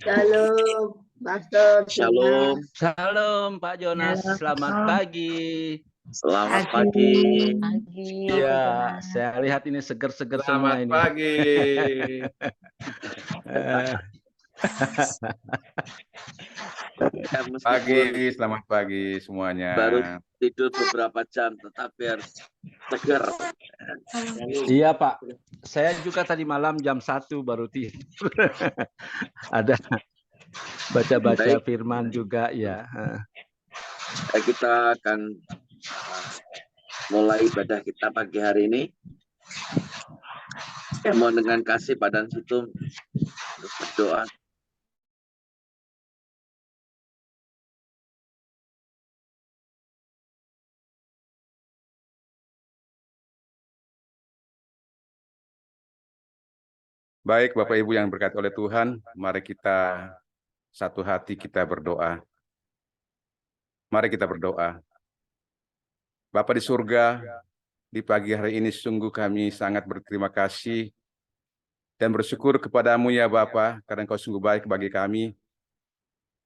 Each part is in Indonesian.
Shalom, Pastor. Shalom. Shalom, Pak Jonas. Selamat pagi. Selamat pagi. Ya, saya lihat ini seger-seger semua ini. Selamat pagi. Selamat pagi semuanya. Baru tidur beberapa jam, tetapi harus segar. Iya Pak, saya juga tadi malam jam 1 baru tidur. Ada baca-baca firman juga ya. Kita akan mulai ibadah kita pagi hari ini. Mohon dengan kasih Padan Situm untuk berdoa. Baik Bapak Ibu yang berkati oleh Tuhan, mari kita satu hati kita berdoa. Mari kita berdoa. Bapa di surga, di pagi hari ini sungguh kami sangat berterima kasih dan bersyukur kepadamu ya Bapa, karena Engkau sungguh baik bagi kami.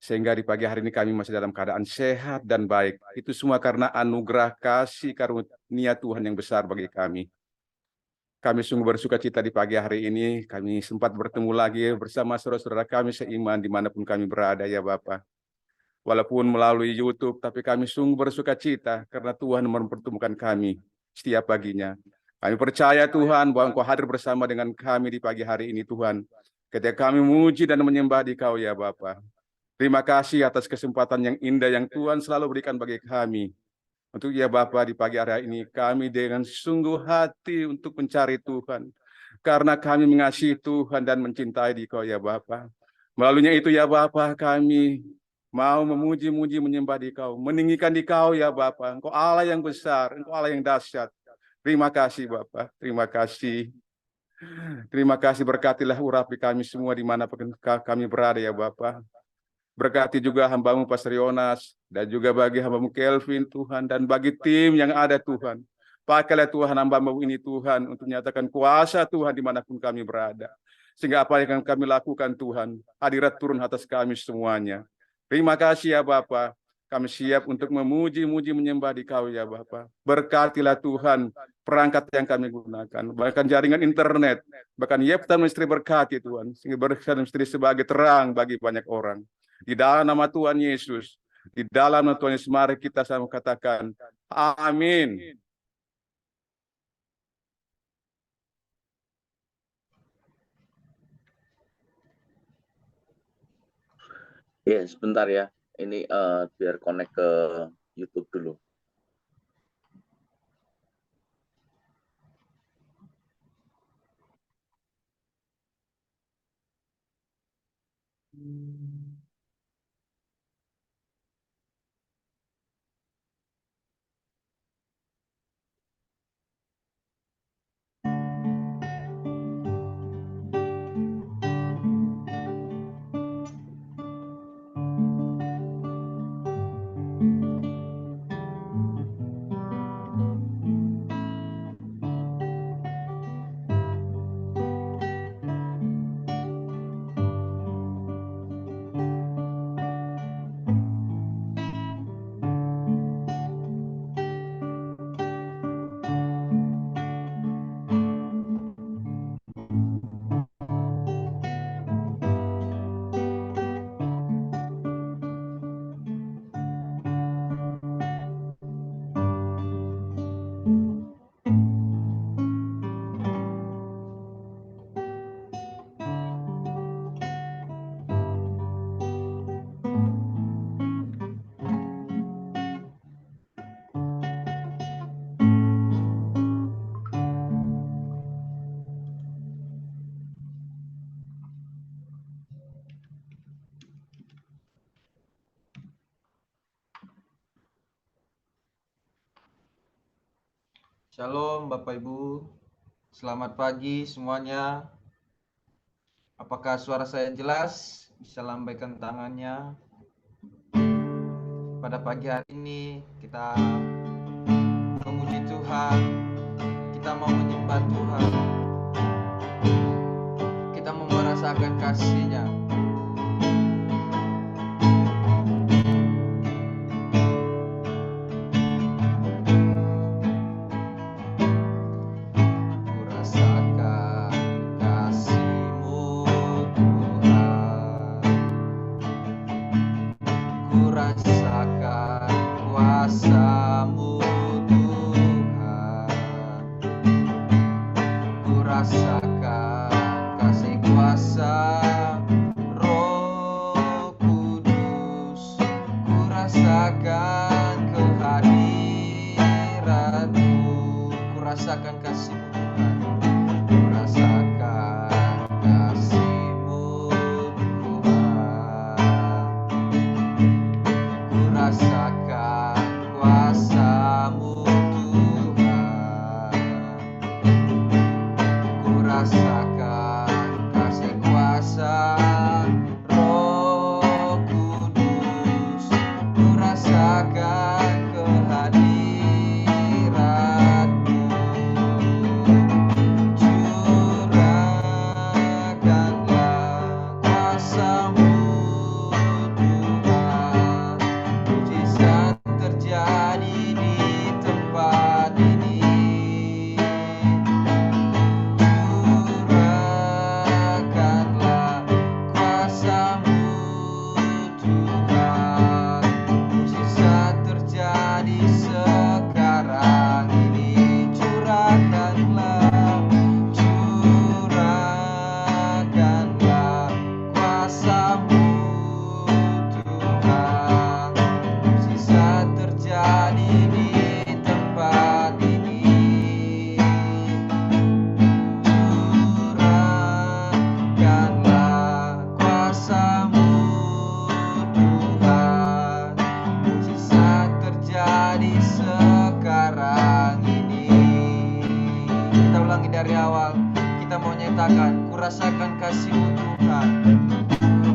Sehingga di pagi hari ini kami masih dalam keadaan sehat dan baik. Itu semua karena anugerah kasih karunia Tuhan yang besar bagi kami. Kami sungguh bersuka cita di pagi hari ini, kami sempat bertemu lagi bersama saudara-saudara kami seiman dimanapun kami berada ya Bapa. Walaupun melalui YouTube, tapi kami sungguh bersuka cita karena Tuhan mempertemukan kami setiap paginya. Kami percaya Tuhan bahwa Engkau hadir bersama dengan kami di pagi hari ini Tuhan. Ketika kami memuji dan menyembah di Kau ya Bapa. Terima kasih atas kesempatan yang indah yang Tuhan selalu berikan bagi kami. Untuk ya Bapa di pagi hari ini kami dengan sungguh hati untuk mencari Tuhan. Karena kami mengasihi Tuhan dan mencintai di Kau ya Bapa. Melaluinya itu ya Bapa kami mau memuji-muji menyembah di Kau. Meninggikan di Kau ya Bapa. Engkau Allah yang besar, Engkau Allah yang dahsyat. Terima kasih Bapa, terima kasih. Terima kasih berkatilah urapi kami semua dimanapun kami berada ya Bapa. Berkati juga hamba-Mu Pastor Yonas, dan juga bagi hamba-Mu Kelvin Tuhan, dan bagi tim yang ada Tuhan. Pakailah Tuhan hamba-Mu ini Tuhan, untuk menyatakan kuasa Tuhan dimanapun kami berada. Sehingga apa yang kami lakukan Tuhan, hadirat turun atas kami semuanya. Terima kasih ya Bapa, kami siap untuk memuji-muji menyembah di Kau ya Bapa. Berkatilah Tuhan perangkat yang kami gunakan, bahkan jaringan internet, bahkan Yefta Ministry berkati Tuhan, sehingga berkati Ministry sebagai terang bagi banyak orang. Di dalam nama Tuhan Yesus, di dalam nama Tuhan Yesus, mari kita sama katakan, amin. Ya, sebentar ya. Ini biar connect ke YouTube dulu. Shalom Bapak Ibu, selamat pagi semuanya. Apakah suara saya jelas? Bisa lambaikan tangannya. Pada pagi hari ini kita memuji Tuhan, kita mau menyembah Tuhan. rasakan kasih-Nya. Ku rasakan kasih-Mu Tuhan, ku rasakan kuasa-Mu Tuhan, ku rasakan kasih kuasa Roh Kudus, ku rasakan kehadiran-Mu, ku rasakan kasih-Mu Tuhan, ku rasakan kasih-Mu Tuhan, ku rasakan kuasa-Mu Tuhan, ku rasakan kasih kuasa Roh Kudus, ku rasakan kehadiran-Mu. Curahkanlah kuasa-Mu Tuhan, mujizat terjadi di tempat ini. Curahkanlah kuasa-Mu Tuhan, mujizat terjadi sekarang ini. Curahkanlah kuasa-Mu Tuhan, mujizat terjadi di tempat ini. Curahkanlah kuasa-Mu Tuhan, mujizat terjadi sekarang ini. Kita ulangi dari awal. Kita mau nyatakan, ku rasakan kasih-Mu Tuhan,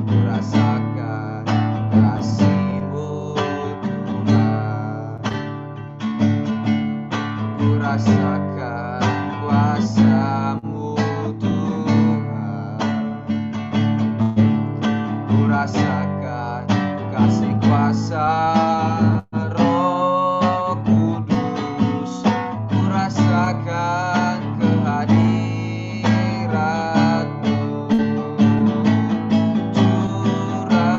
ku rasakan kasih-Mu Tuhan, ku rasakan kuasa-Mu Tuhan, ku rasakan kasih kuasa Roh Kudus, ku rasakan kehadiran-Mu. Curahkanlah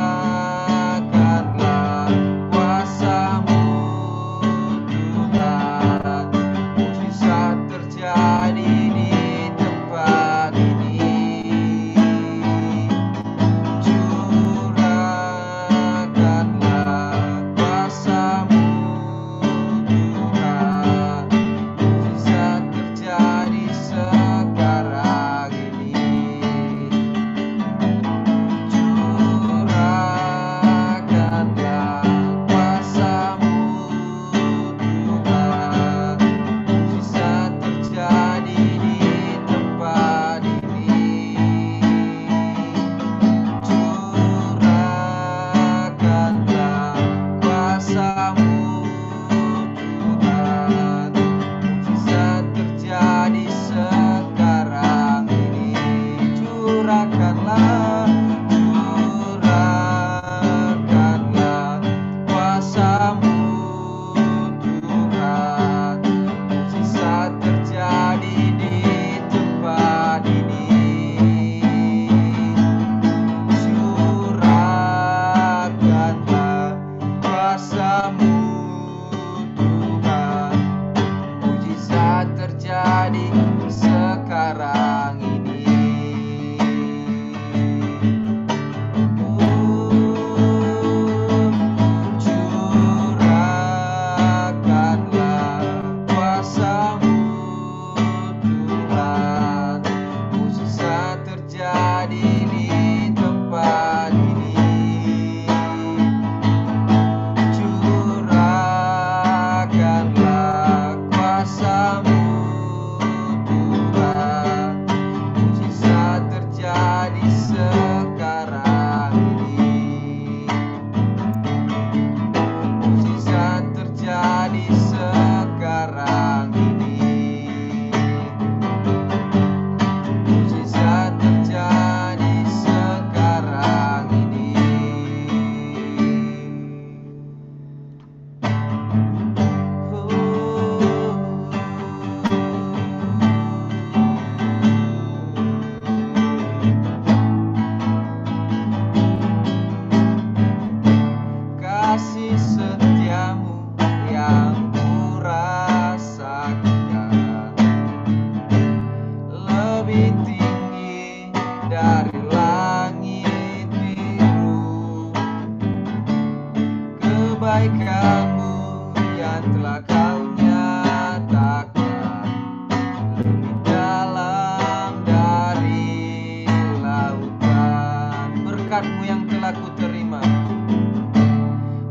berkat-Mu yang telah ku terima,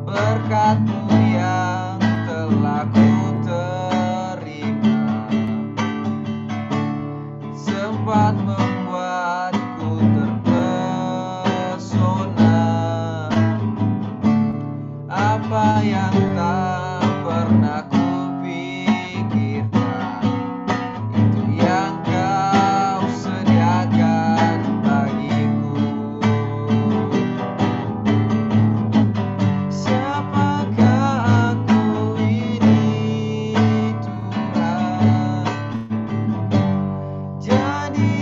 berkat-Mu yang telah ku terima, sempat membuatku terpesona. Apa yang tak pernah kupikirkan, itu yang Kau sediakan bagiku. Siapakah aku ini, Tuhan? Jadi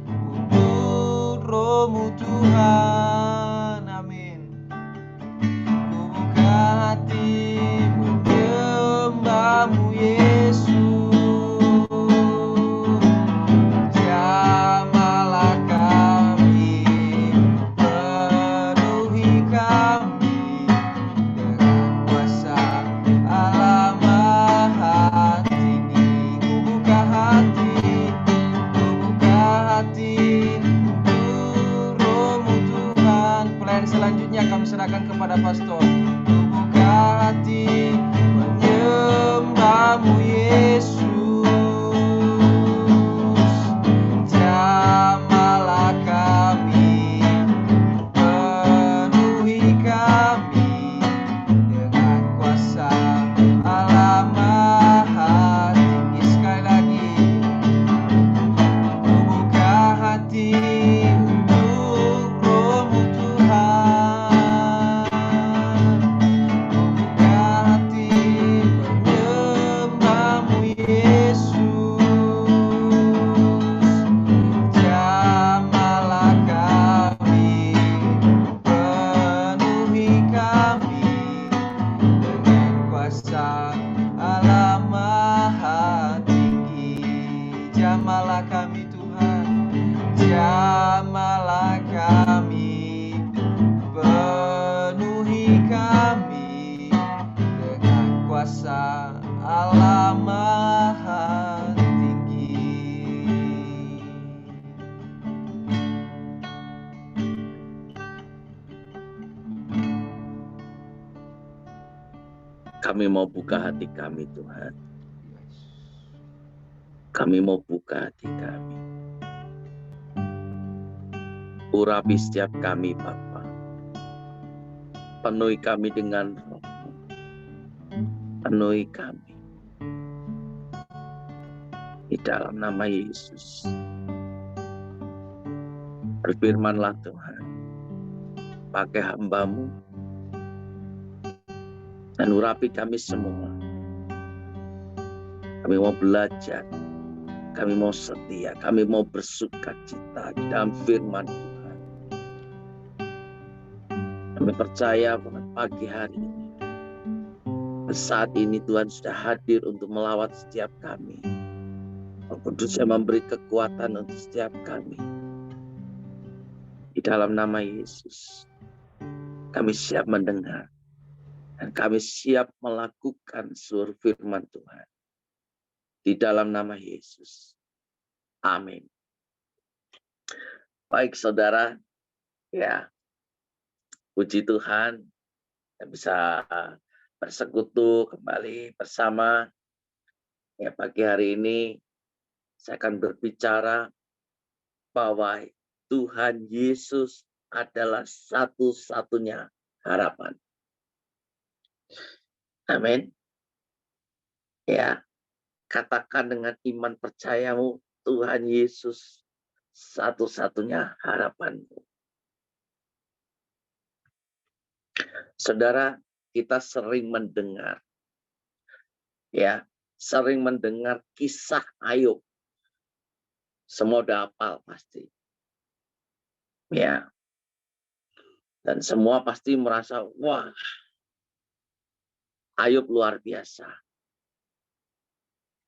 untuk Roh-Mu Tuhan. Amin. Ku buka hati menyembah-Mu Yesus. Jamahlah kami, penuhi kami dengan kuasa Allah Maha Tinggi. Ku buka hati untuk Roh-Mu Tuhan. Pelayan selanjutnya kami serahkan kepada pastor. Ku buka hati menyembah-Mu Yesus. Jamahlah kami, penuhi kami dengan kuasa Allah Maha Tinggi. Sekali lagi, ku buka hati untuk Roh-Mu Tuhan. Ku buka hati menyembah-Mu Yesus. Jamahlah kami, penuhi kami dengan kuasa Allah Maha Tinggi. Jamahlah kami Tuhan, jamahlah kami, penuhi kami dengan kuasa Allah Maha Tinggi. Kami mau buka hati kami, Tuhan. Kami mau buka hati kami. Urapi setiap kami, Bapa. Penuhi kami dengan Roh-Mu. Penuhi kami. Di dalam nama Yesus. Berfirmanlah Tuhan. Pakai hamba-Mu. Dan urapi kami semua. Kami mau belajar. Kami mau setia. Kami mau bersukacita di dalam firman Tuhan. Kami percaya pada pagi hari ini. Saat ini Tuhan sudah hadir untuk melawat setiap kami. Roh Kudus yang memberi kekuatan untuk setiap kami. Di dalam nama Yesus. Kami siap mendengar. Dan kami siap melakukan seluruh firman Tuhan. Di dalam nama Yesus. Amin. Baik saudara. Ya. Puji Tuhan. Kita bisa bersekutu kembali bersama. Ya, pagi hari ini saya akan berbicara bahwa Tuhan Yesus adalah satu-satunya harapan. Amin. Ya, katakan dengan iman percayamu, Tuhan Yesus satu-satunya harapanmu. Saudara, kita sering mendengar, ya, sering mendengar kisah Ayub. Semua udah hafal pasti. Ya. Dan semua pasti merasa, wah, Ayub luar biasa.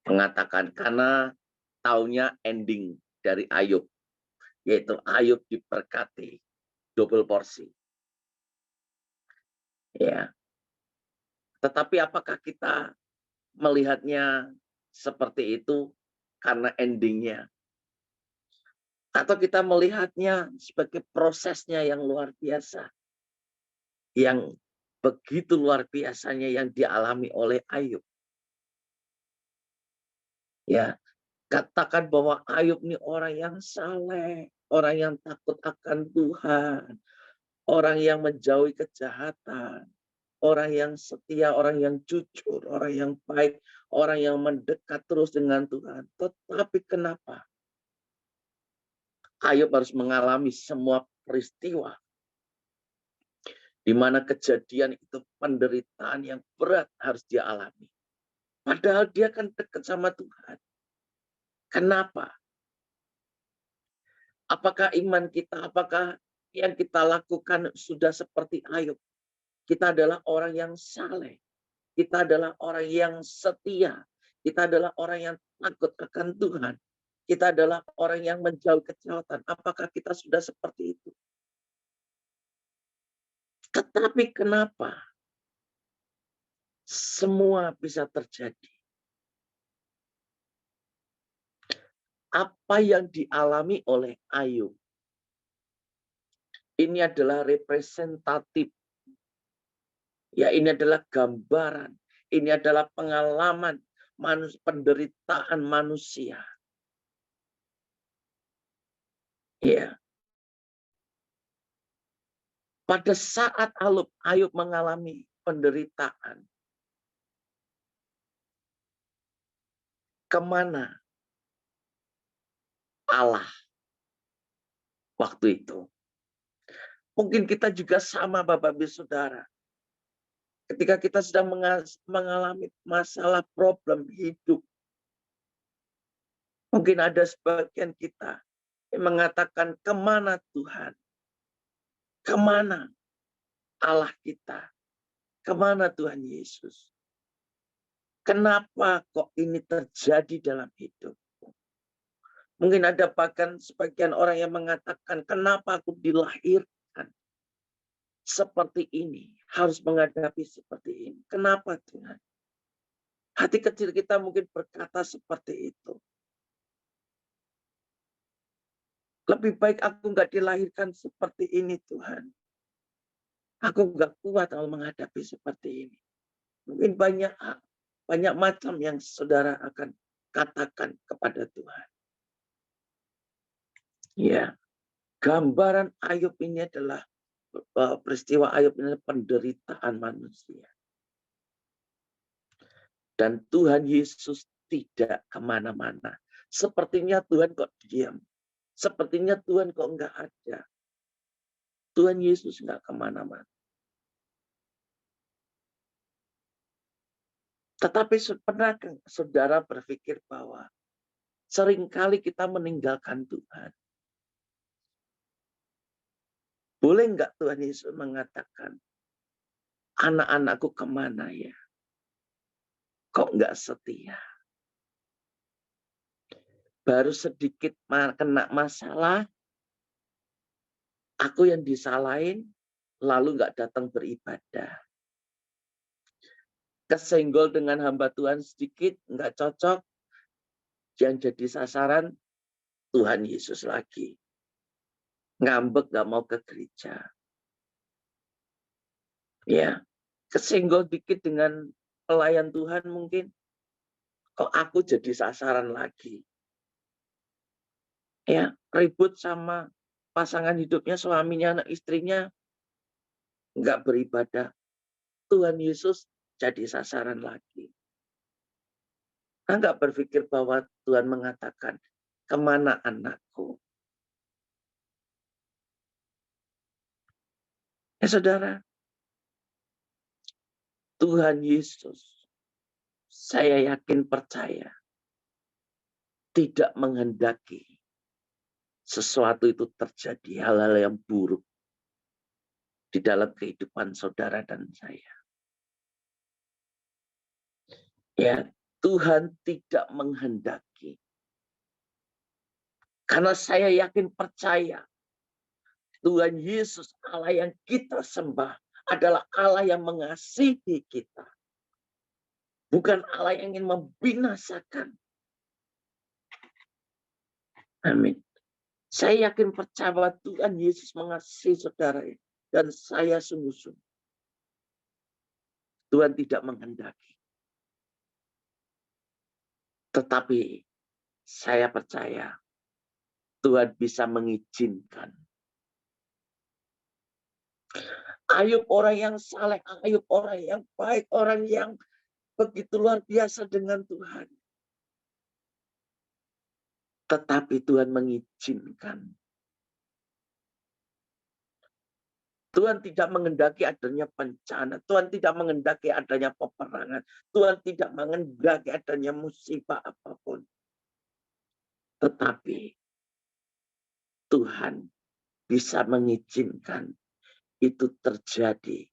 Mengatakan karena taunya ending dari Ayub. Yaitu Ayub diberkati double porsi. Ya. Tetapi apakah kita melihatnya seperti itu karena endingnya? Atau kita melihatnya sebagai prosesnya yang luar biasa. Yang begitu luar biasanya yang dialami oleh Ayub. Ya, katakan bahwa Ayub ini orang yang saleh, orang yang takut akan Tuhan, orang yang menjauhi kejahatan, orang yang setia, orang yang jujur, orang yang baik, orang yang mendekat terus dengan Tuhan. Tetapi kenapa Ayub harus mengalami semua peristiwa di mana kejadian itu penderitaan yang berat harus dia alami. Padahal dia kan dekat sama Tuhan. Kenapa? Apakah iman kita, apakah yang kita lakukan sudah seperti Ayub? Kita adalah orang yang saleh. Kita adalah orang yang setia. Kita adalah orang yang takut akan Tuhan. Kita adalah orang yang menjauh kejahatan. Apakah kita sudah seperti itu? Tetapi kenapa semua bisa terjadi? Apa yang dialami oleh Ayub ini adalah representatif. Ya, ini adalah gambaran. Ini adalah pengalaman penderitaan manusia. Ya. Pada saat Ayub mengalami penderitaan, kemana Allah waktu itu? Mungkin kita juga sama, Bapak Ibu Saudara. Ketika kita sedang mengalami masalah problem hidup, mungkin ada sebagian kita yang mengatakan, kemana Tuhan? Kemana Allah kita? Kemana Tuhan Yesus? Kenapa kok ini terjadi dalam hidup? Mungkin ada bahkan sebagian orang yang mengatakan, kenapa aku dilahirkan seperti ini? Harus menghadapi seperti ini. Kenapa Tuhan? Hati kecil kita mungkin berkata seperti itu. Lebih baik aku nggak dilahirkan seperti ini Tuhan. Aku nggak kuat kalau menghadapi seperti ini. Mungkin banyak macam yang saudara akan katakan kepada Tuhan. Ya, gambaran Ayub ini adalah peristiwa Ayub ini adalah penderitaan manusia. Dan Tuhan Yesus tidak kemana-mana. Sepertinya Tuhan kok diam. Sepertinya Tuhan kok enggak ada. Tuhan Yesus enggak kemana-mana. Tetapi pernah saudara berpikir bahwa seringkali kita meninggalkan Tuhan. Boleh enggak Tuhan Yesus mengatakan, anak-anakku kemana ya? Kok enggak setia? Baru sedikit kena masalah, aku yang disalahin, lalu enggak datang beribadah. Kesenggol dengan hamba Tuhan sedikit, enggak cocok, yang jadi sasaran Tuhan Yesus lagi. Ngambek enggak mau ke gereja. Ya, kesenggol dikit dengan pelayan Tuhan mungkin, kok aku jadi sasaran lagi. Ya, ribut sama pasangan hidupnya, suaminya, anak istrinya, enggak beribadah. Tuhan Yesus jadi sasaran lagi. Enggak berpikir bahwa Tuhan mengatakan, kemana anakku? Ya saudara, Tuhan Yesus, saya yakin percaya, tidak menghendaki sesuatu itu terjadi, hal-hal yang buruk di dalam kehidupan saudara dan saya. Ya, Tuhan tidak menghendaki. Karena saya yakin percaya, Tuhan Yesus Allah yang kita sembah adalah Allah yang mengasihi kita. Bukan Allah yang ingin membinasakan. Amin. Saya yakin percaya bahwa Tuhan Yesus mengasihi saudara dan saya sungguh-sungguh. Tuhan tidak menghendaki. Tetapi saya percaya Tuhan bisa mengizinkan. Ayub orang yang saleh, Ayub orang yang baik, orang yang begitu luar biasa dengan Tuhan. Tetapi Tuhan mengizinkan. Tuhan tidak menghendaki adanya bencana. Tuhan tidak menghendaki adanya peperangan. Tuhan tidak menghendaki adanya musibah apapun. Tetapi Tuhan bisa mengizinkan itu terjadi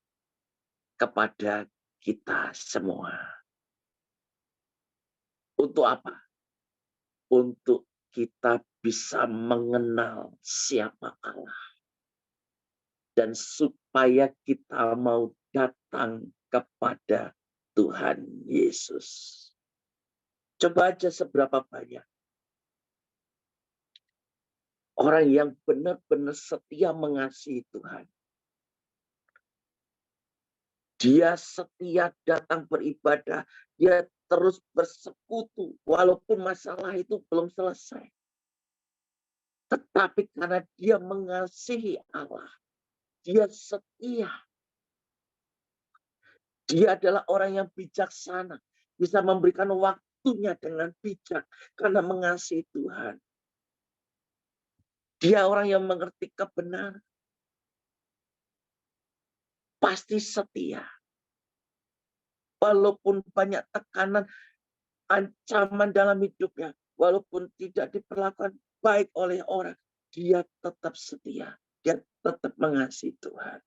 kepada kita semua. Untuk apa? Untuk kita bisa mengenal siapa Allah. Dan supaya kita mau datang kepada Tuhan Yesus. Coba aja seberapa banyak orang yang benar-benar setia mengasihi Tuhan. Dia setia datang beribadah. Dia terus bersekutu walaupun masalah itu belum selesai. Tetapi karena dia mengasihi Allah, dia setia. Dia adalah orang yang bijaksana, bisa memberikan waktunya dengan bijak karena mengasihi Tuhan. Dia orang yang mengerti kebenaran. Pasti setia. Walaupun banyak tekanan, ancaman dalam hidupnya, walaupun tidak diperlakukan baik oleh orang, dia tetap setia. Dia tetap mengasihi Tuhan.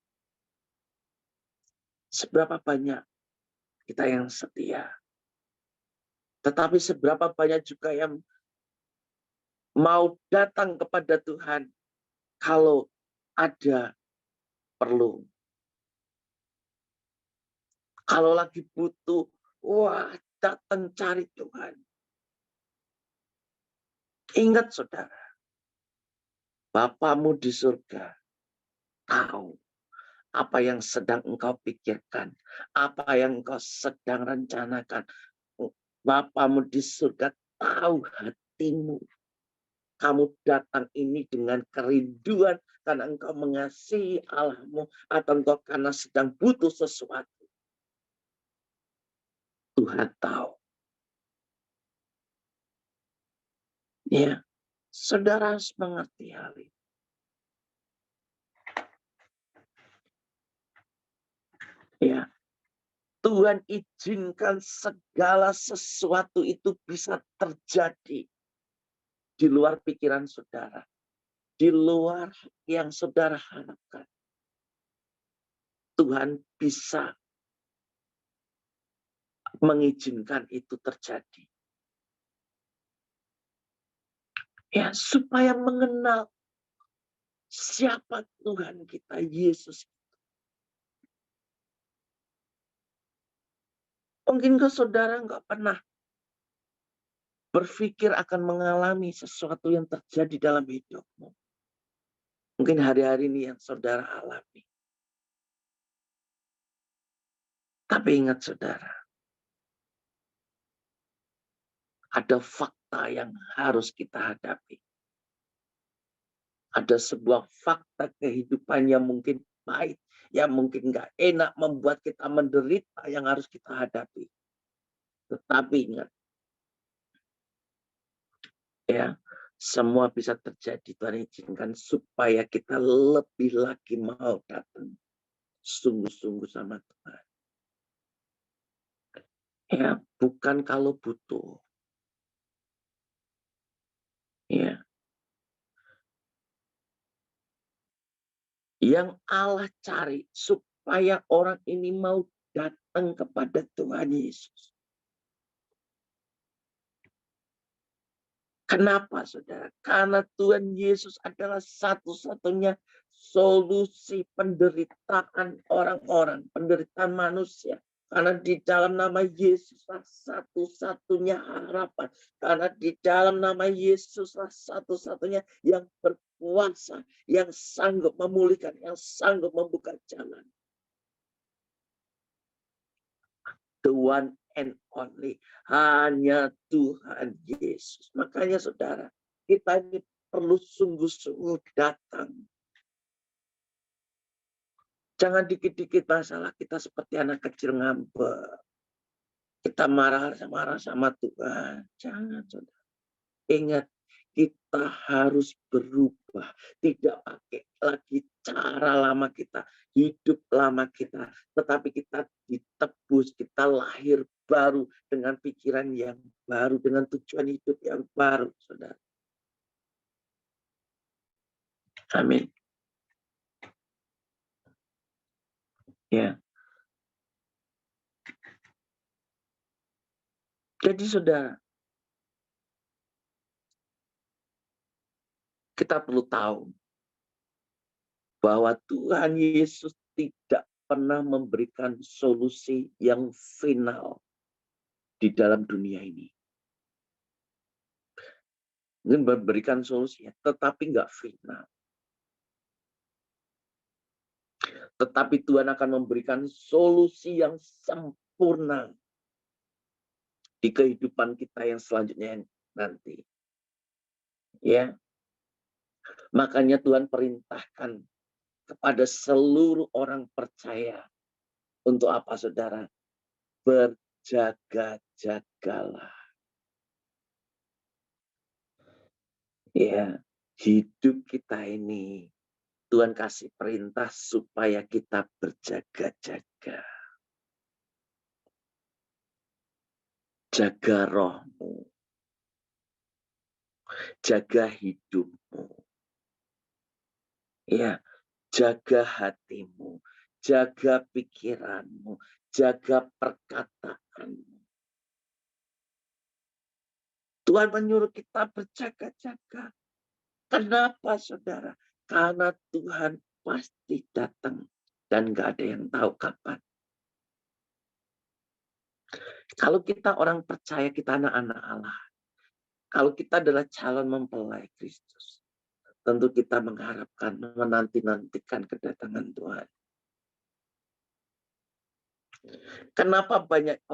Seberapa banyak kita yang setia. Tetapi seberapa banyak juga yang mau datang kepada Tuhan kalau ada perlu. Kalau lagi butuh, wah, datang cari Tuhan. Ingat saudara, Bapamu di surga tahu apa yang sedang engkau pikirkan, apa yang engkau sedang rencanakan. Bapamu di surga tahu hatimu. Kamu datang ini dengan kerinduan karena engkau mengasihi Allahmu atau engkau karena sedang butuh sesuatu. Tuhan tahu. Ya, saudara harus mengerti hal ini. Ya, Tuhan izinkan segala sesuatu itu bisa terjadi di luar pikiran saudara, di luar yang saudara harapkan. Tuhan bisa mengizinkan itu terjadi. Ya, supaya mengenal siapa Tuhan kita, Yesus. Mungkin saudara nggak pernah berpikir akan mengalami sesuatu yang terjadi dalam hidupmu. Mungkin hari-hari ini yang saudara alami. Tapi ingat saudara, ada fakta yang harus kita hadapi. Ada sebuah fakta kehidupan yang mungkin pahit, yang mungkin nggak enak, membuat kita menderita yang harus kita hadapi. Tetapi ingat, ya, semua bisa terjadi. Tuhan izinkan supaya kita lebih lagi mau datang sungguh-sungguh sama Tuhan. Ya, bukan kalau butuh. Ya. Yang Allah cari supaya orang ini mau datang kepada Tuhan Yesus. Kenapa saudara? Karena Tuhan Yesus adalah satu-satunya solusi penderitaan orang-orang, penderitaan manusia. Karena di dalam nama Yesuslah satu-satunya harapan. Karena di dalam nama Yesuslah satu-satunya yang berkuasa, yang sanggup memulihkan, yang sanggup membuka jalan. The one and only, hanya Tuhan Yesus. Makanya saudara, kita ini perlu sungguh-sungguh datang. Jangan dikit-dikit masalah kita seperti anak kecil ngambek. Kita marah-marah sama Tuhan. Jangan saudara. Ingat, kita harus berubah. Tidak pakai lagi cara lama kita, hidup lama kita. Tetapi kita ditebus, kita lahir baru dengan pikiran yang baru, dengan tujuan hidup yang baru, saudara. Amin. Ya. Jadi saudara, kita perlu tahu bahwa Tuhan Yesus tidak pernah memberikan solusi yang final di dalam dunia ini. Mungkin memberikan solusi, tetapi nggak final. Tetapi Tuhan akan memberikan solusi yang sempurna di kehidupan kita yang selanjutnya nanti. Ya, makanya Tuhan perintahkan kepada seluruh orang percaya untuk apa, saudara? Berjaga-jagalah. Ya, hidup kita ini Tuhan kasih perintah supaya kita berjaga-jaga. Jaga rohmu. Jaga hidupmu. Ya, jaga hatimu. Jaga pikiranmu. Jaga perkataanmu. Tuhan menyuruh kita berjaga-jaga. Kenapa, saudara? Karena Tuhan pasti datang dan gak ada yang tahu kapan. Kalau kita orang percaya, kita anak-anak Allah. Kalau kita adalah calon mempelai Kristus, tentu kita mengharapkan, menanti-nantikan kedatangan Tuhan. Kenapa banyak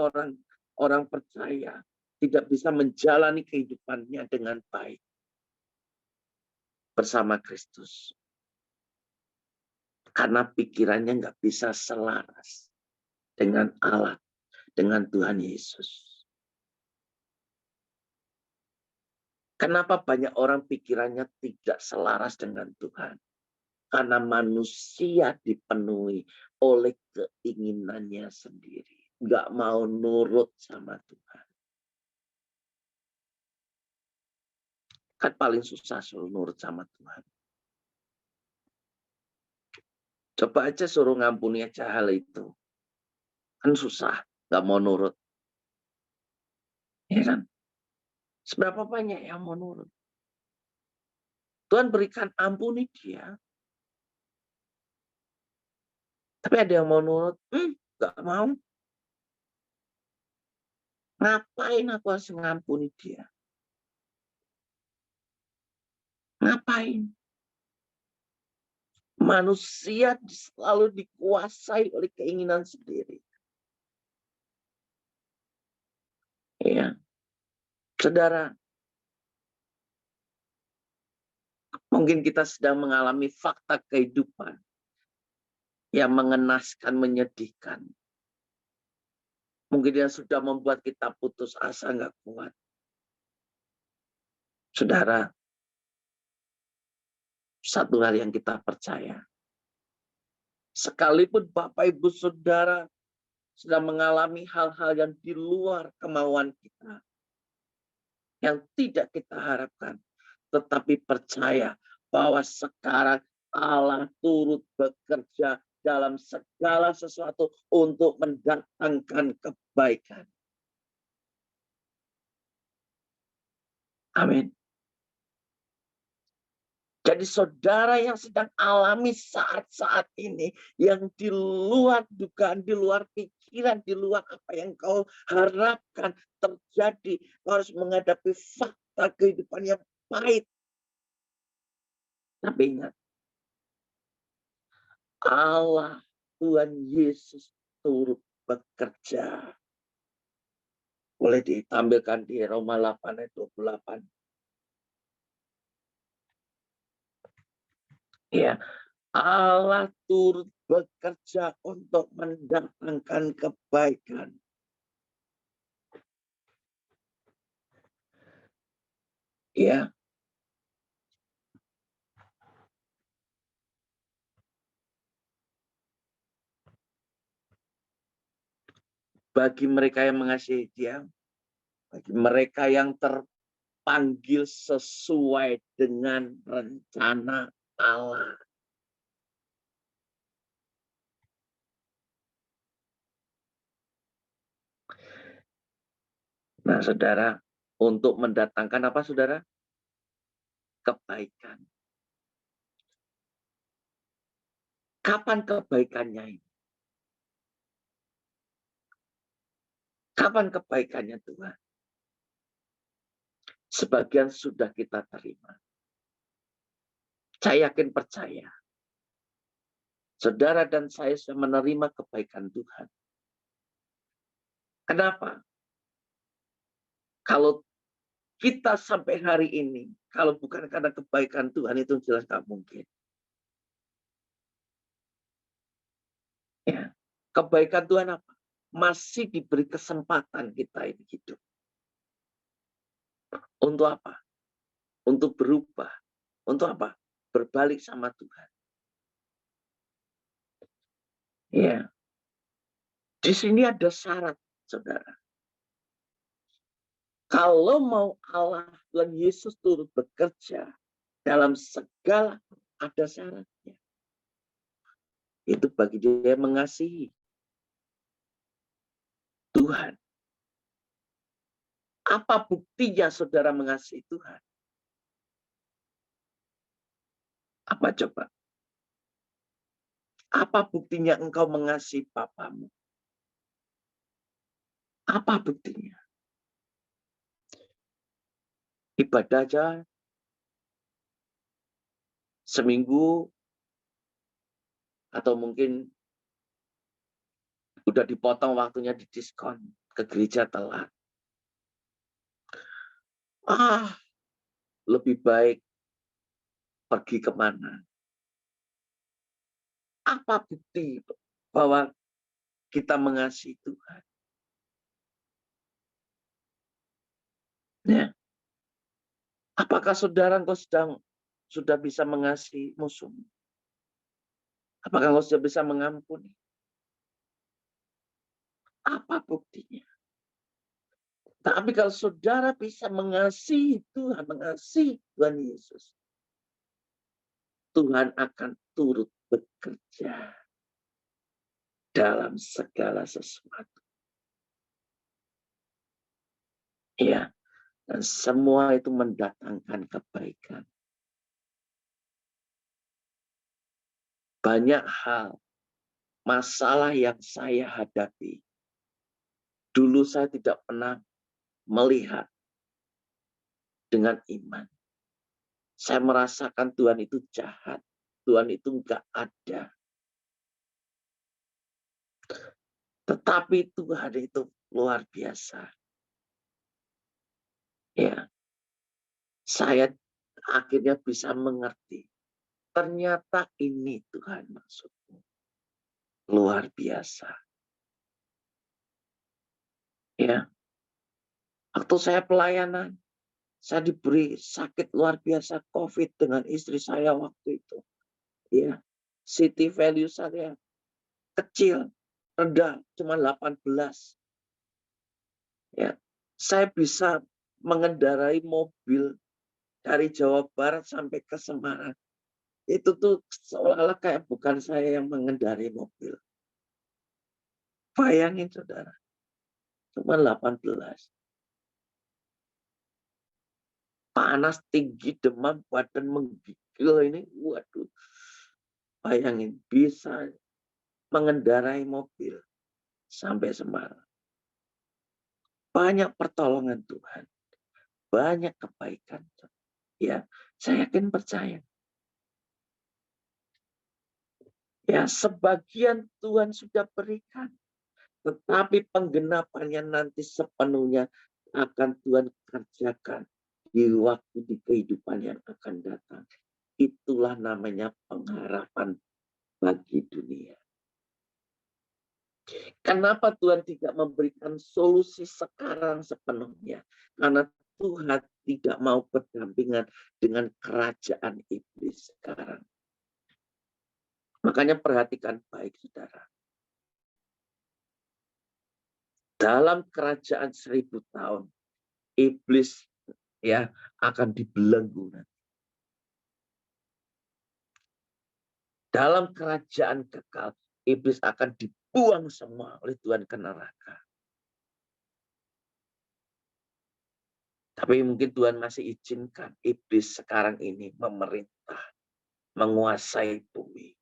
orang percaya tidak bisa menjalani kehidupannya dengan baik bersama Kristus? Karena pikirannya nggak bisa selaras dengan Allah, dengan Tuhan Yesus. Kenapa banyak orang pikirannya tidak selaras dengan Tuhan? Karena manusia dipenuhi oleh keinginannya sendiri. Nggak mau nurut sama Tuhan. Kan paling susah suruh nurut sama Tuhan. Coba aja suruh ngampuni aja hal itu. Kan susah, nggak mau nurut. Ya kan? Seberapa banyak yang mau nurut? Tuhan berikan ampuni dia. Tapi ada yang mau nurut, nggak mau. Ngapain aku harus ngampuni dia? Ngapain? Manusia selalu dikuasai oleh keinginan sendiri. Ya, saudara, mungkin kita sedang mengalami fakta kehidupan yang mengenaskan, menyedihkan. Mungkin yang sudah membuat kita putus asa, nggak kuat. Saudara, satu hal yang kita percaya. Sekalipun Bapak Ibu Saudara sedang mengalami hal-hal yang di luar kemauan kita, yang tidak kita harapkan, tetapi percaya bahwa sekarang Allah turut bekerja dalam segala sesuatu untuk mendatangkan kebaikan. Amin. Jadi saudara yang sedang alami saat-saat ini, yang di luar dugaan, di luar pikiran, di luar apa yang kau harapkan terjadi, kau harus menghadapi fakta kehidupan yang pahit. Tapi ingat, Allah, Tuhan Yesus turut bekerja. Boleh ditampilkan di Roma 8 ayat 28. Ya, Allah turut bekerja untuk mendatangkan kebaikan. Ya. Bagi mereka yang mengasihi Dia, bagi mereka yang terpanggil sesuai dengan rencana Allah. Nah, saudara, untuk mendatangkan apa, saudara? Kebaikan. Kapan kebaikannya ini? Kapan kebaikannya Tuhan? Sebagian sudah kita terima. Saya yakin percaya. Saudara dan saya sudah menerima kebaikan Tuhan. Kenapa? Kalau kita sampai hari ini, kalau bukan karena kebaikan Tuhan, itu jelas tak mungkin. Ya. Kebaikan Tuhan apa? Masih diberi kesempatan kita ini hidup. Untuk apa? Untuk berubah. Untuk apa? Berbalik sama Tuhan. Ya. Di sini ada syarat, saudara. Kalau mau Allah Tuhan Yesus turut bekerja dalam segala, ada syaratnya. Itu bagi dia mengasihi Tuhan. Apa buktinya saudara mengasihi Tuhan? Apa coba? Apa buktinya engkau mengasihi Bapamu? Apa buktinya? Ibadah aja seminggu atau mungkin udah dipotong waktunya di diskon, ke gereja telat. Lebih baik pergi kemana? Apa bukti bahwa kita mengasihi Tuhan? Ya. Apakah saudara engkau sudah bisa mengasihi musuhmu? Apakah engkau sudah bisa mengampuni? Apa buktinya? Tapi kalau saudara bisa mengasihi Tuhan, mengasihi Tuhan Yesus, Tuhan akan turut bekerja dalam segala sesuatu. Ya, dan semua itu mendatangkan kebaikan. Banyak hal, masalah yang saya hadapi, dulu saya tidak pernah melihat dengan iman. Saya merasakan Tuhan itu jahat. Tuhan itu enggak ada. Tetapi Tuhan itu luar biasa. Ya, saya akhirnya bisa mengerti. Ternyata ini Tuhan maksudmu. Luar biasa. Ya, waktu saya pelayanan, saya diberi sakit luar biasa COVID dengan istri saya waktu itu. Ya, city value saya kecil, rendah, cuma 18. Ya, saya bisa mengendarai mobil dari Jawa Barat sampai ke Semarang. Itu tuh seolah-olah kayak bukan saya yang mengendarai mobil. Bayangin saudara, cuma 18. Panas tinggi, demam, badan menggigil ini, waduh. Bayangin, bisa mengendarai mobil sampai Semarang. Banyak pertolongan Tuhan. Banyak kebaikan. Ya, saya yakin percaya. Ya, sebagian Tuhan sudah berikan. Tetapi penggenapannya nanti sepenuhnya akan Tuhan kerjakan di waktu di kehidupan yang akan datang. Itulah namanya pengharapan bagi dunia. Kenapa Tuhan tidak memberikan solusi sekarang sepenuhnya? Karena Tuhan tidak mau berdampingan dengan kerajaan iblis sekarang. Makanya perhatikan baik, saudara. Dalam kerajaan 1000 tahun, iblis ya akan dibelenggu. Dalam kerajaan kekal, iblis akan dibuang semua oleh Tuhan ke neraka. Tapi mungkin Tuhan masih izinkan iblis sekarang ini memerintah, menguasai bumi.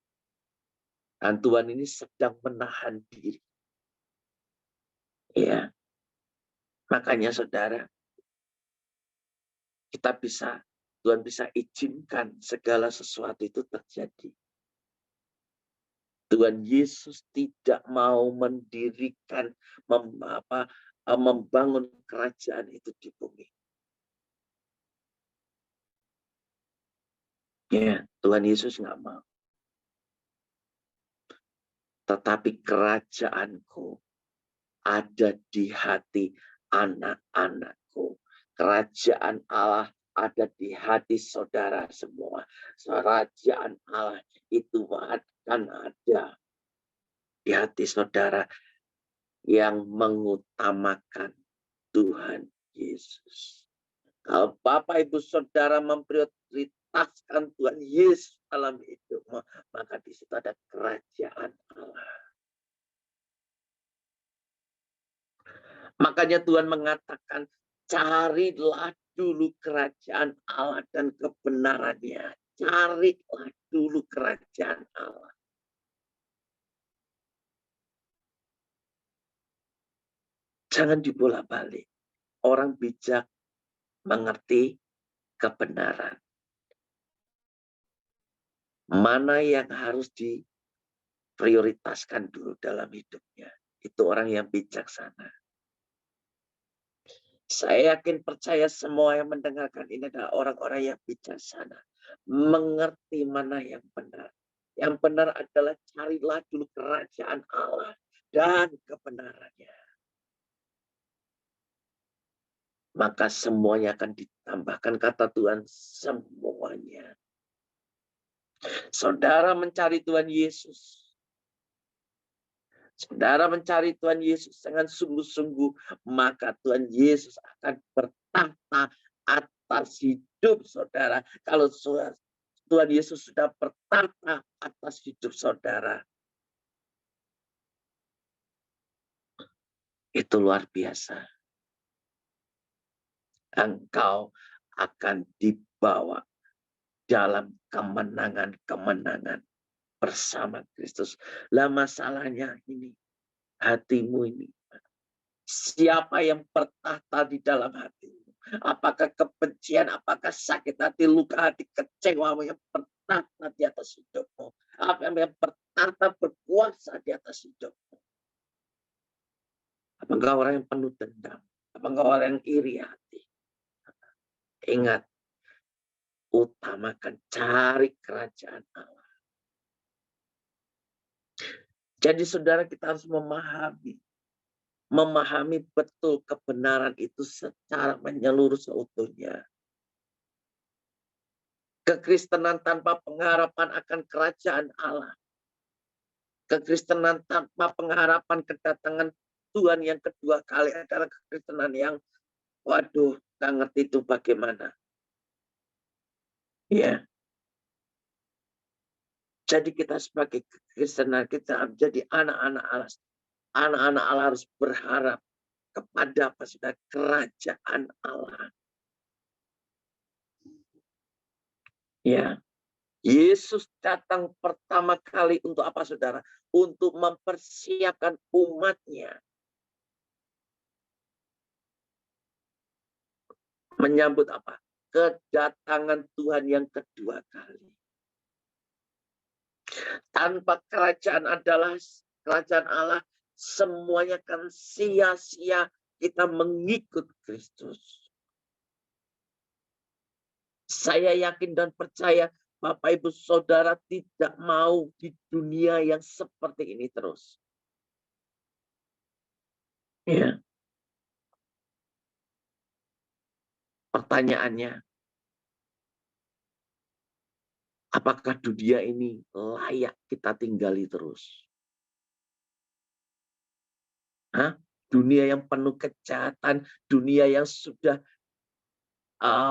Dan Tuhan ini sedang menahan diri. Ya, makanya saudara, Tuhan bisa izinkan segala sesuatu itu terjadi. Tuhan Yesus tidak mau mendirikan, membangun kerajaan itu di bumi. Ya, Tuhan Yesus nggak mau. Tetapi kerajaanku ada di hati anak-anakku. Kerajaan Allah ada di hati saudara semua. Kerajaan Allah itu akan ada di hati saudara yang mengutamakan Tuhan Yesus. Kalau Bapak Ibu Saudara memprioritaskan Tuhan Yesus dalam hidupmu, maka di situ ada kerajaan Allah. Makanya Tuhan mengatakan, carilah dulu kerajaan Allah dan kebenarannya. Carilah dulu kerajaan Allah. Jangan dibolak-balik. Orang bijak mengerti kebenaran. Mana yang harus diprioritaskan dulu dalam hidupnya. Itu orang yang bijaksana. Saya yakin percaya semua yang mendengarkan ini adalah orang-orang yang bijaksana. Mengerti mana yang benar. Yang benar adalah carilah dulu kerajaan Allah dan kebenarannya. Maka semuanya akan ditambahkan, kata Tuhan, semuanya. Saudara mencari Tuhan Yesus. Saudara mencari Tuhan Yesus dengan sungguh-sungguh, maka Tuhan Yesus akan bertahta atas hidup saudara. Kalau Tuhan Yesus sudah bertahta atas hidup saudara, itu luar biasa. Engkau akan dibawa dalam kemenangan-kemenangan bersama Kristus. Lah masalahnya ini, hatimu ini. Siapa yang bertahta di dalam hatimu? Apakah kebencian, apakah sakit hati, luka hati, kecewamu yang bertahta di atas hidupmu? Apa yang bertahta berkuasa di atas hidupmu? Apakah orang yang penuh dendam? Apakah orang yang iri hati? Ingat, utamakan cari kerajaan Allah. Jadi saudara, kita harus memahami betul kebenaran itu secara menyeluruh seutuhnya. Kekristenan tanpa pengharapan akan kerajaan Allah. Kekristenan tanpa pengharapan kedatangan Tuhan yang kedua kali adalah kekristenan yang, waduh, nggak ngerti itu bagaimana. Ya. Jadi kita sebagai kekristenan, kita menjadi anak-anak Allah. Anak-anak Allah harus berharap kepada apa sudah kerajaan Allah. Ya, Yesus datang pertama kali untuk apa saudara? Untuk mempersiapkan umatnya. Menyambut apa? Kedatangan Tuhan yang kedua kali. Tanpa kerajaan Allah, semuanya akan sia-sia kita mengikut Kristus. Saya yakin dan percaya Bapak Ibu Saudara tidak mau di dunia yang seperti ini terus. Ya. Pertanyaannya, apakah dunia ini layak kita tinggali terus? Hah? Dunia yang penuh kejahatan, dunia yang sudah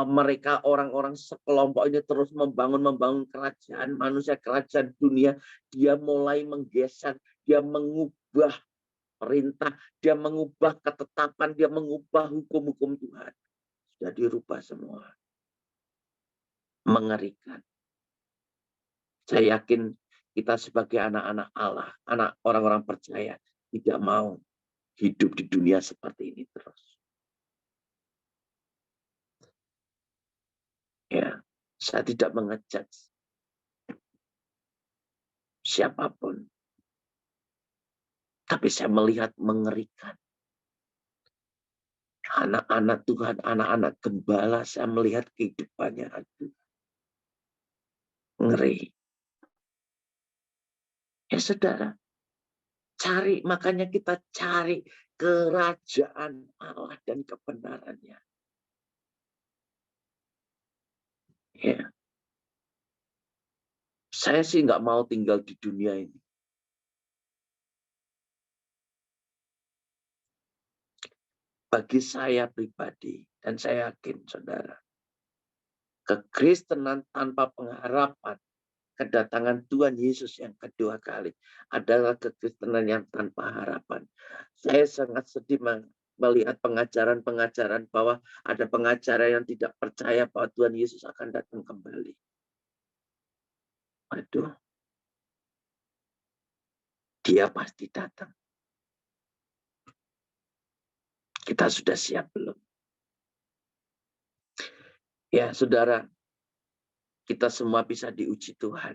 mereka orang-orang sekelompok ini terus membangun kerajaan manusia, kerajaan dunia. Dia mulai menggeser, dia mengubah perintah, dia mengubah ketetapan, dia mengubah hukum-hukum Tuhan. Sudah dirubah semua. Mengerikan. Saya yakin kita sebagai anak-anak Allah, anak orang-orang percaya, tidak mau hidup di dunia seperti ini terus. Ya, saya tidak mengejudge siapapun. Tapi saya melihat mengerikan. Anak-anak Tuhan, anak-anak gembala, saya melihat kehidupannya. Aduh, ngeri. Ya saudara, cari, makanya kita cari kerajaan Allah dan kebenarannya. Ya. Saya sih nggak mau tinggal di dunia ini. Bagi saya pribadi, dan saya yakin saudara, kekristenan tanpa pengharapan, kedatangan Tuhan Yesus yang kedua kali adalah kekristenan yang tanpa harapan. Saya sangat sedih melihat pengajaran-pengajaran bahwa ada pengacara yang tidak percaya bahwa Tuhan Yesus akan datang kembali. Aduh, dia pasti datang. Kita sudah siap belum? Ya, saudara, kita semua bisa diuji Tuhan.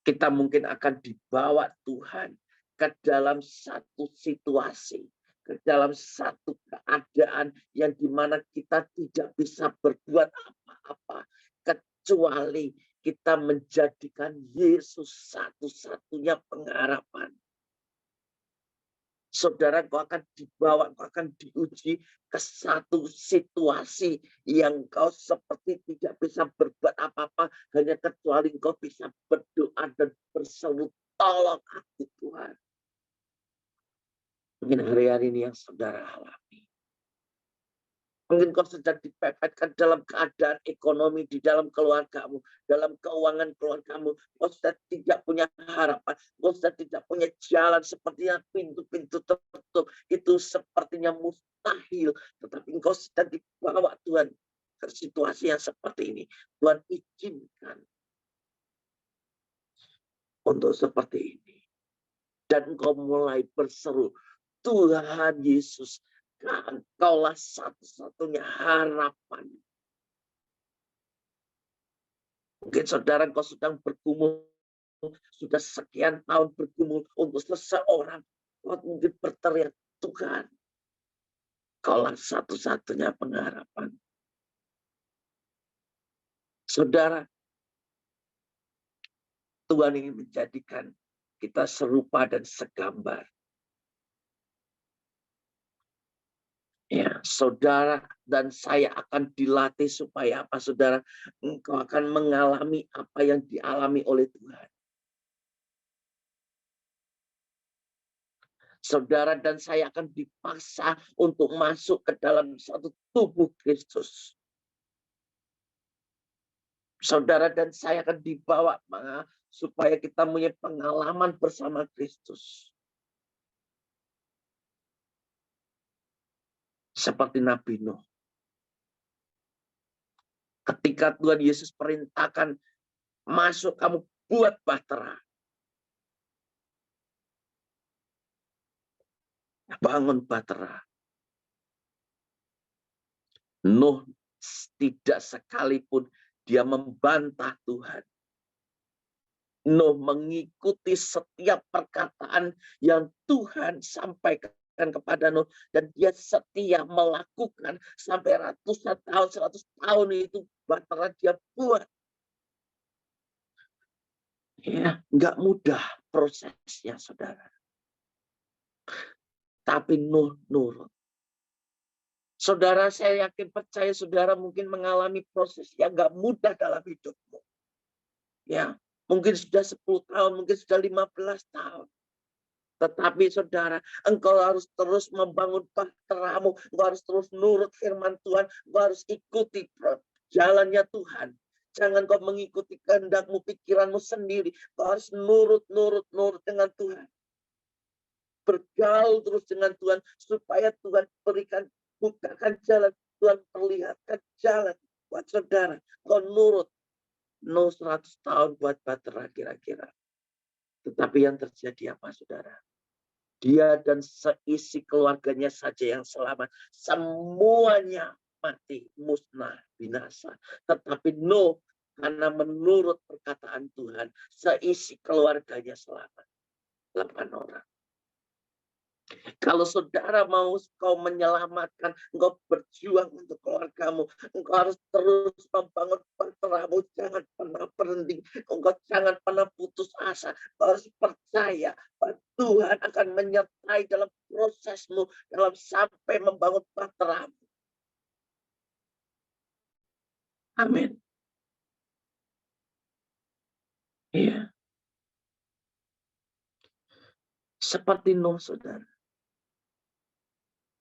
Kita mungkin akan dibawa Tuhan ke dalam satu situasi, ke dalam satu keadaan yang dimana kita tidak bisa berbuat apa-apa kecuali kita menjadikan Yesus satu-satunya pengharapan. Saudara, kau akan dibawa, kau akan diuji ke satu situasi yang kau seperti tidak bisa berbuat apa-apa, hanya kecuali kau bisa berdoa dan berseru, tolong aku Tuhan. Mungkin hari-hari ini yang saudara alami. Mungkin kau sedang dipepetkan dalam keadaan ekonomi, di dalam keluargamu, dalam keuangan keluargamu. Kau sudah tidak punya harapan. Kau sudah tidak punya jalan, sepertinya pintu-pintu tertutup. Itu sepertinya mustahil. Tetapi engkau sedang dibawa Tuhan ke situasi yang seperti ini. Tuhan izinkan untuk seperti ini. Dan engkau mulai berseru, Tuhan Yesus, Engkaulah satu-satunya harapan. Mungkin saudara kau sedang bergumul, sudah sekian tahun bergumul untuk seseorang. Kau mungkin berteriak, Tuhan, Engkaulah satu-satunya pengharapan. Saudara, Tuhan ingin menjadikan kita serupa dan segambar. Ya, saudara dan saya akan dilatih supaya apa, saudara? Engkau akan mengalami apa yang dialami oleh Tuhan. Saudara dan saya akan dipaksa untuk masuk ke dalam satu tubuh Kristus. Saudara dan saya akan dibawa supaya kita punya pengalaman bersama Kristus. Seperti Nabi Nuh. Ketika Tuhan Yesus perintahkan, masuk kamu buat bahtera. Bangun bahtera. Nuh tidak sekalipun dia membantah Tuhan. Nuh mengikuti setiap perkataan yang Tuhan sampaikan kepada Nuh, dan dia setia melakukan sampai ratusan tahun, 100 tahun itu bahtera dia buat. Ya, nggak mudah prosesnya, saudara. Tapi Nuh nurut. Saudara, saya yakin percaya saudara mungkin mengalami proses yang nggak mudah dalam hidupmu. Ya, mungkin sudah 10 tahun, mungkin sudah 15 tahun. Tetapi saudara, engkau harus terus membangun bahteramu. Engkau harus terus nurut firman Tuhan. Engkau harus ikuti jalannya Tuhan. Jangan kau mengikuti kehendakmu, pikiranmu sendiri. Kau harus nurut dengan Tuhan. Bergaul terus dengan Tuhan supaya Tuhan bukakan jalan, Tuhan perlihatkan jalan buat saudara. Kau nurut. No 100 tahun buat Bahtera kira-kira. Tetapi yang terjadi apa saudara? Dia dan seisi keluarganya saja yang selamat. Semuanya mati, musnah, binasa. Tetapi Nuh, karena menurut perkataan Tuhan, seisi keluarganya selamat. 8 orang. Kalau saudara mau kau menyelamatkan, engkau berjuang untuk keluargamu, engkau harus terus membangun bahteramu, jangan pernah berhenti, engkau jangan pernah putus asa, engkau harus percaya bahwa Tuhan akan menyertai dalam prosesmu, dalam sampai membangun bahteramu. Amin. Iya. Seperti Nuh, saudara.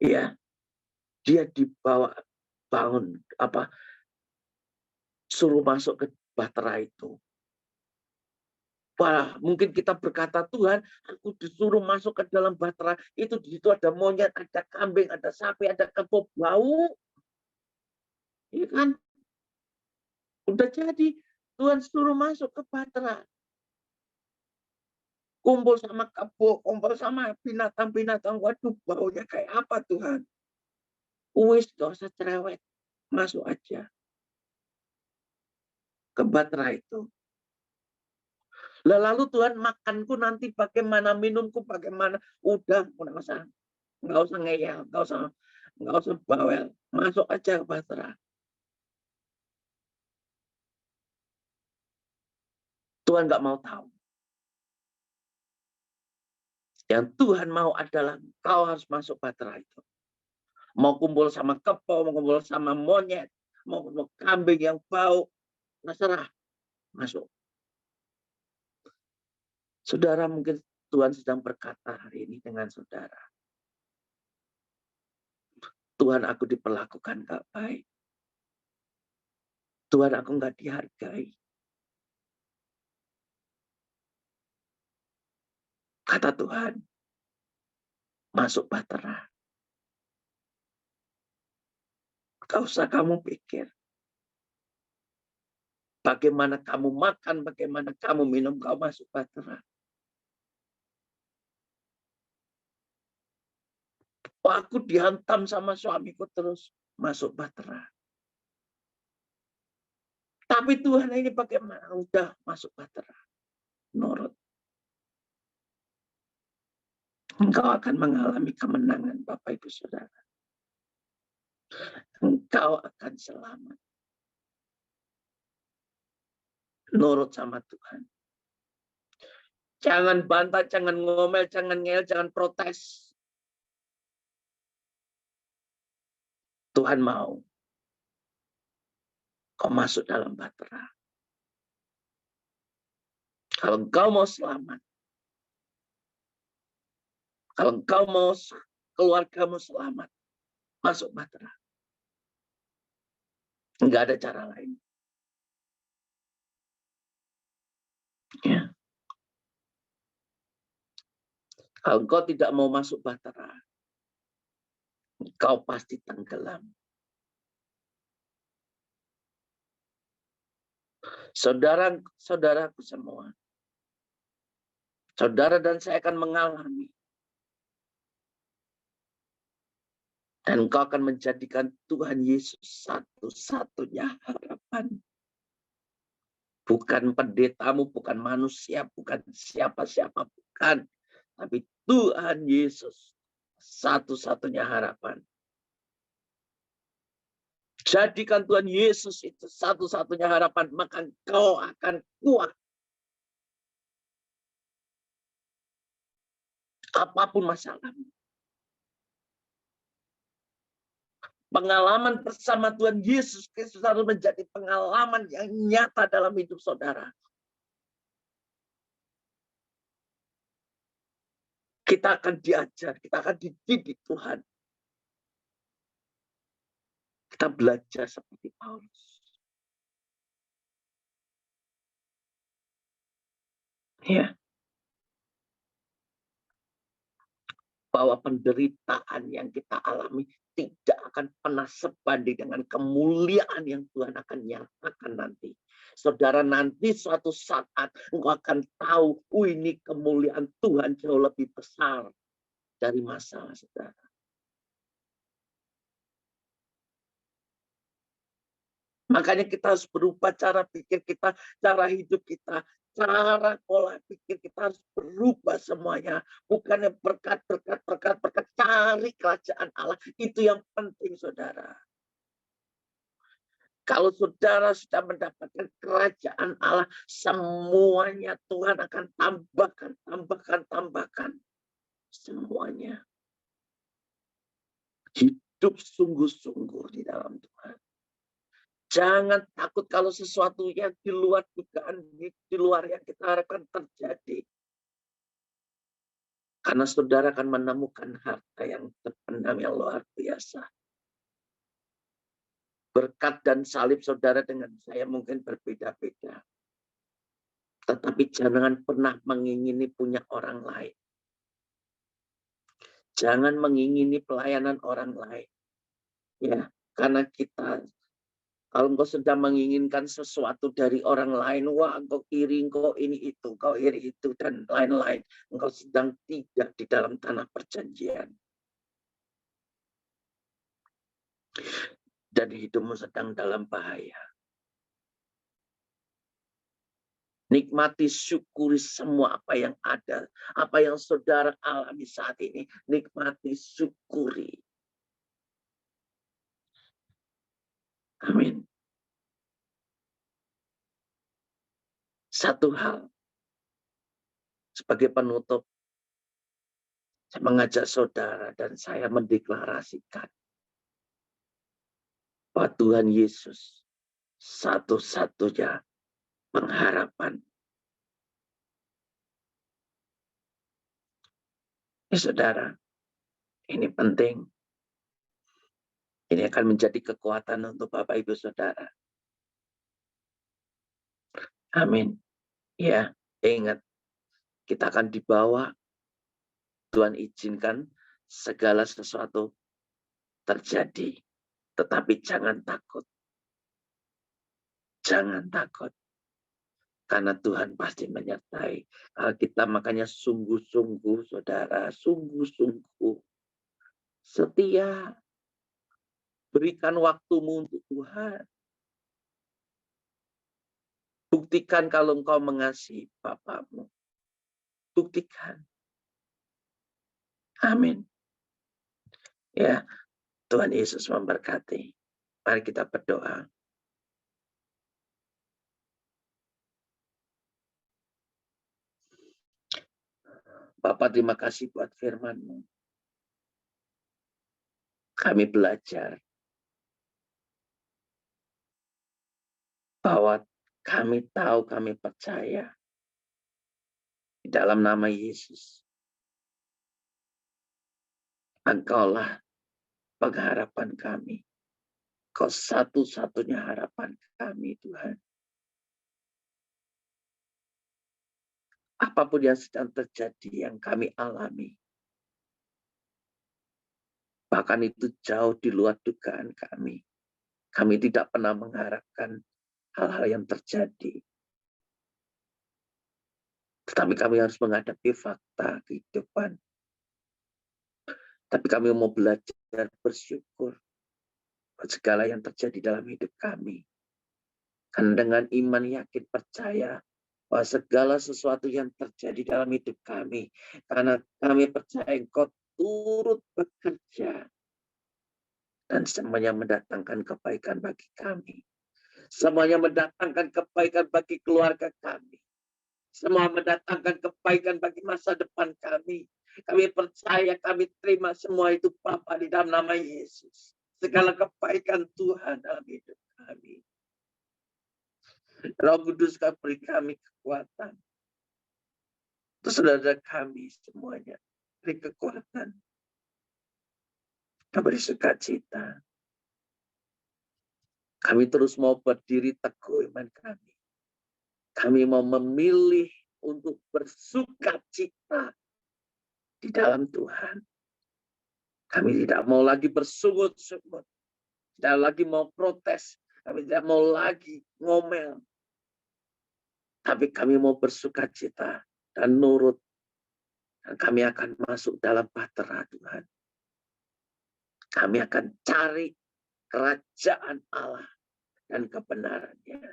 Iya, dia dibawa suruh masuk ke bahtera itu. Wah, mungkin kita berkata, Tuhan, aku disuruh masuk ke dalam bahtera itu, di situ ada monyet, ada kambing, ada sapi, ada kebo, bau. Iya kan? Udah jadi Tuhan suruh masuk ke bahtera. Kumpul sama kebo, kumpul sama binatang-binatang. Waduh, baunya kayak apa Tuhan? Wis, gak usah cerewet. Masuk aja ke bahtera itu. Lalu Tuhan, makanku nanti bagaimana, minumku bagaimana. Udah, nggak usah ngeyel, nggak usah bawel. Masuk aja ke bahtera. Tuhan nggak mau tahu. Yang Tuhan mau adalah kau harus masuk bahtera itu. Mau kumpul sama kebo, mau kumpul sama monyet, mau kumpul kambing yang bau, terserah, masuk. Saudara, mungkin Tuhan sedang berkata hari ini dengan saudara. Tuhan, aku diperlakukan gak baik. Tuhan, aku gak dihargai. Kata Tuhan, masuk bahtera. Gak usah kamu pikir. Bagaimana kamu makan, bagaimana kamu minum, kau masuk bahtera. Aku dihantam sama suamiku terus, masuk bahtera. Tapi Tuhan ini bagaimana? Udah masuk bahtera. Nurut. Engkau akan mengalami kemenangan, Bapak Ibu Saudara. Engkau akan selamat. Nurut sama Tuhan. Jangan bantah, jangan ngomel, jangan ngel, jangan protes. Tuhan mau kau masuk dalam bahtera. Kalau engkau mau selamat, kalau engkau mau keluargamu selamat, masuk bahtera. Enggak ada cara lain. Ya. Kalau engkau tidak mau masuk bahtera, engkau pasti tenggelam. Saudara-saudaraku semua, saudara dan saya akan mengalami. Dan engkau akan menjadikan Tuhan Yesus satu-satunya harapan. Bukan pendetamu, bukan manusia, bukan siapa-siapa, bukan. Tapi Tuhan Yesus satu-satunya harapan. Jadikan Tuhan Yesus itu satu-satunya harapan, maka engkau akan kuat. Apapun masalahmu. Pengalaman bersama Tuhan Yesus Kristus harus menjadi pengalaman yang nyata dalam hidup saudara. Kita akan diajar, kita akan dididik Tuhan. Kita belajar seperti Paulus. Ya. Bahwa penderitaan yang kita alami tidak akan pernah sebanding dengan kemuliaan yang Tuhan akan nyatakan nanti. Saudara, nanti suatu saat engkau akan tahu, ini kemuliaan Tuhan jauh lebih besar dari masalah saudara. Makanya kita harus berubah cara pikir kita, cara hidup kita, cara pola pikir kita harus berubah semuanya. Bukannya berkat, cari kerajaan Allah. Itu yang penting, saudara. Kalau saudara sudah mendapatkan kerajaan Allah, semuanya Tuhan akan tambahkan. Semuanya. Hidup sungguh-sungguh di dalam Tuhan. Jangan takut kalau sesuatu yang di luar dugaan, di luar yang kita harapkan terjadi. Karena saudara akan menemukan harta yang terpendam yang luar biasa. Berkat dan salib saudara dengan saya mungkin berbeda-beda. Tetapi jangan pernah mengingini punya orang lain. Jangan mengingini pelayanan orang lain. Ya, karena kita, kalau engkau sedang menginginkan sesuatu dari orang lain, wah engkau iri, engkau ini itu, engkau iri itu, dan lain-lain. Engkau sedang tidak di dalam tanah perjanjian. Dan hidupmu sedang dalam bahaya. Nikmati, syukuri semua apa yang ada. Apa yang saudara alami saat ini. Nikmati, syukuri. Amin. Satu hal. Sebagai penutup. Saya mengajak saudara dan saya mendeklarasikan. Bahwa Tuhan Yesus satu-satunya pengharapan. Ya, saudara, ini penting. Ini akan menjadi kekuatan untuk Bapak Ibu Saudara. Amin. Ya, ingat, kita akan dibawa. Tuhan izinkan segala sesuatu terjadi. Tetapi jangan takut. Jangan takut. Karena Tuhan pasti menyertai. Kalau kita makanya sungguh-sungguh, saudara, sungguh-sungguh setia. Berikan waktumu untuk Tuhan. Buktikan kalau engkau mengasihi Bapakmu. Buktikan. Amin. Ya, Tuhan Yesus memberkati. Mari kita berdoa. Bapak, terima kasih buat firman-Mu. Kami belajar bahwa kami tahu, kami percaya di dalam nama Yesus. Engkaulah pengharapan kami. Kau satu-satunya harapan kami, Tuhan. Apapun yang sedang terjadi, yang kami alami. Bahkan itu jauh di luar dugaan kami. Kami tidak pernah mengharapkan hal-hal yang terjadi. Tetapi kami harus menghadapi fakta kehidupan. Tapi kami mau belajar bersyukur segala yang terjadi dalam hidup kami. Karena dengan iman, yakin, percaya bahwa segala sesuatu yang terjadi dalam hidup kami, karena kami percaya Engkau turut bekerja dan semuanya mendatangkan kebaikan bagi kami. Semuanya mendatangkan kebaikan bagi keluarga kami. Semua mendatangkan kebaikan bagi masa depan kami. Kami percaya, kami terima semua itu Bapa di dalam nama Yesus. Segala kebaikan Tuhan dalam hidup kami. Roh Kudus, Kau beri kami kekuatan. Itu saudara kami semuanya. beri kekuatan, Kau beri sukacita. Kami terus mau berdiri teguh iman kami. Kami mau memilih untuk bersukacita di dalam Tuhan. Kami tidak mau lagi bersungut-sungut. Tidak lagi mau protes. Kami tidak mau lagi ngomel. Tapi kami mau bersukacita dan nurut. Dan kami akan masuk dalam bahtera Tuhan. Kami akan cari kerajaan Allah dan kebenarannya.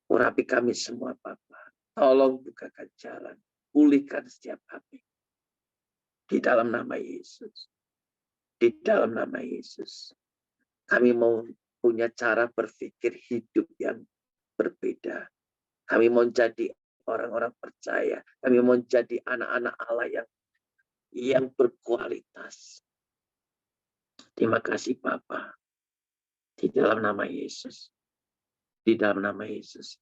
Urapi kami semua, Bapa. Tolong bukakan jalan. Pulihkan setiap kami. Di dalam nama Yesus. Di dalam nama Yesus. Kami mau punya cara berpikir hidup yang berbeda. Kami mau jadi orang-orang percaya. Kami mau jadi anak-anak Allah yang berkualitas. Terima kasih, Bapa. Di dalam nama Yesus. Di dalam nama Yesus.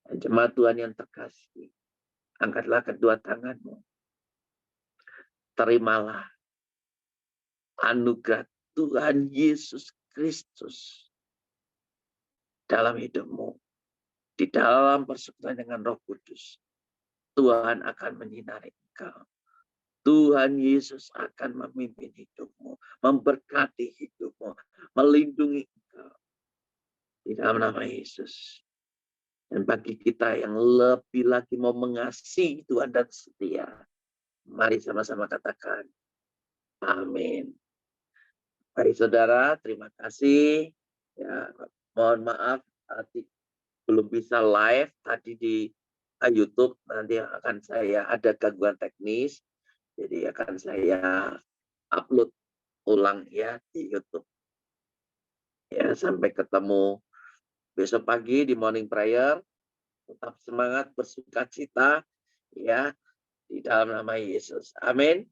Dan jemaat Tuhan yang terkasih, angkatlah kedua tanganmu. Terimalah anugerah Tuhan Yesus Kristus dalam hidupmu. Di dalam persekutuan dengan Roh Kudus, Tuhan akan menyinari engkau. Tuhan Yesus akan memimpin hidupmu, memberkati hidupmu, melindungi engkau. Di dalam nama Yesus. Dan bagi kita yang lebih lagi mau mengasihi Tuhan dan setia, mari sama-sama katakan, amin. Baik saudara, terima kasih. Ya, mohon maaf, belum bisa live tadi di YouTube. Nanti akan saya ada gangguan teknis, jadi akan saya upload ulang ya di YouTube. Ya, sampai ketemu besok pagi di morning prayer. Tetap semangat, bersukacita ya di dalam nama Yesus. Amin.